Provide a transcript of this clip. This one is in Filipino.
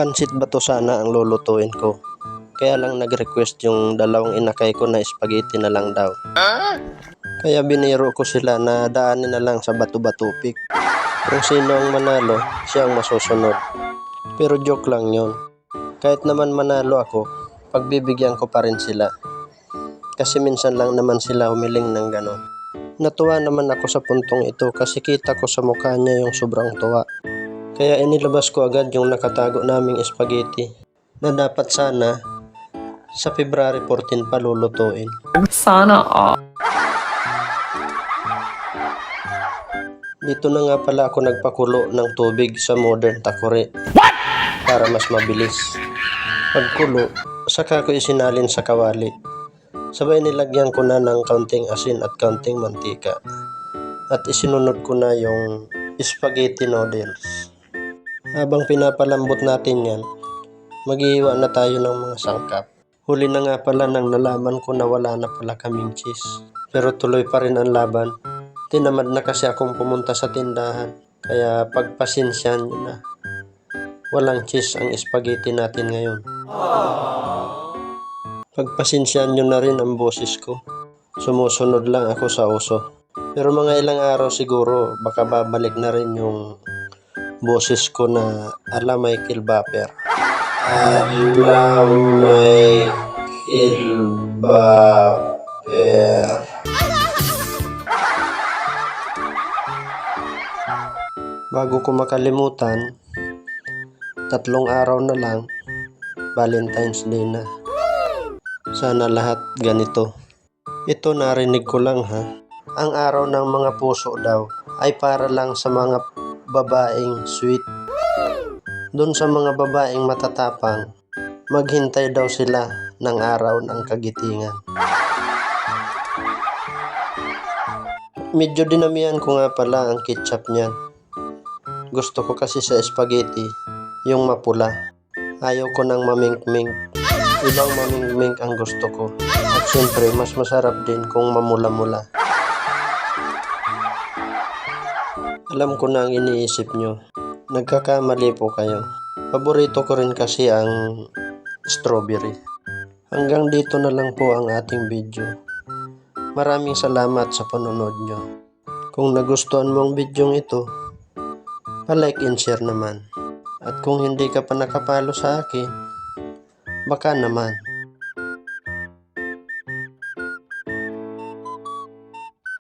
Pansit ba to sana ang lulutuin ko? Kaya lang nag-request yung dalawang inakay ko na spaghetti na lang daw. Kaya biniro ko sila na daanin na lang sa Bato-Batupik. Kung sino ang manalo, siya ang masusunod. Pero joke lang yun. Kahit naman manalo ako, pagbibigyan ko pa rin sila. Kasi minsan lang naman sila humiling ng ganon. Natuwa naman ako sa puntong ito kasi kita ko sa mukha niya yung sobrang tuwa. Kaya inilabas ko agad yung nakatago naming spaghetti na dapat sana sa February 14 pa lulutuin. Sana all. Dito na nga pala ako nagpakulo ng tubig sa modern takore para mas mabilis. Pagkulo, saka ko isinalin sa kawali. Sabay nilagyan ko na ng kaunting asin at kaunting mantika. At isinunod ko na yung spaghetti noodles. Habang pinapalambot natin yan, maghihiwa na tayo ng mga sangkap. Huli na nga pala nang nalaman ko na wala na pala kaming cheese. Pero tuloy pa rin ang laban. Tinamad na kasi akong pumunta sa tindahan. Kaya pagpasensyahan nyo na. Walang cheese ang spaghetti natin ngayon. Pagpasensyahan nyo na rin ang boses ko. Sumusunod lang ako sa uso. Pero mga ilang araw siguro baka babalik na rin yung boses ko na ala Michael Bapper. Ala Michael Bapper. Bago ko makalimutan, 3 araw na lang, Valentine's Day na. Sana lahat ganito. Ito narinig ko lang ha. Ang araw ng mga puso daw ay para lang sa mga babaeng sweet. Doon sa mga babaeng matatapang, maghintay daw sila ng araw ng kagitingan. Medyo dinamihan ko nga pala ang ketchup niyan. Gusto ko kasi sa spaghetti, yung mapula. Ayaw ko ng mamink-mink. Ibang mamink-mink ang gusto ko. At syempre, mas masarap din kung mamula-mula. Alam ko na ang iniisip nyo. Nagkakamali po kayo. Paborito ko rin kasi ang strawberry. Hanggang dito na lang po ang ating video. Maraming salamat sa panonood nyo. Kung nagustuhan mo ang video ito, pa-like and share naman. At kung hindi ka pa nakapalo sa akin, baka naman.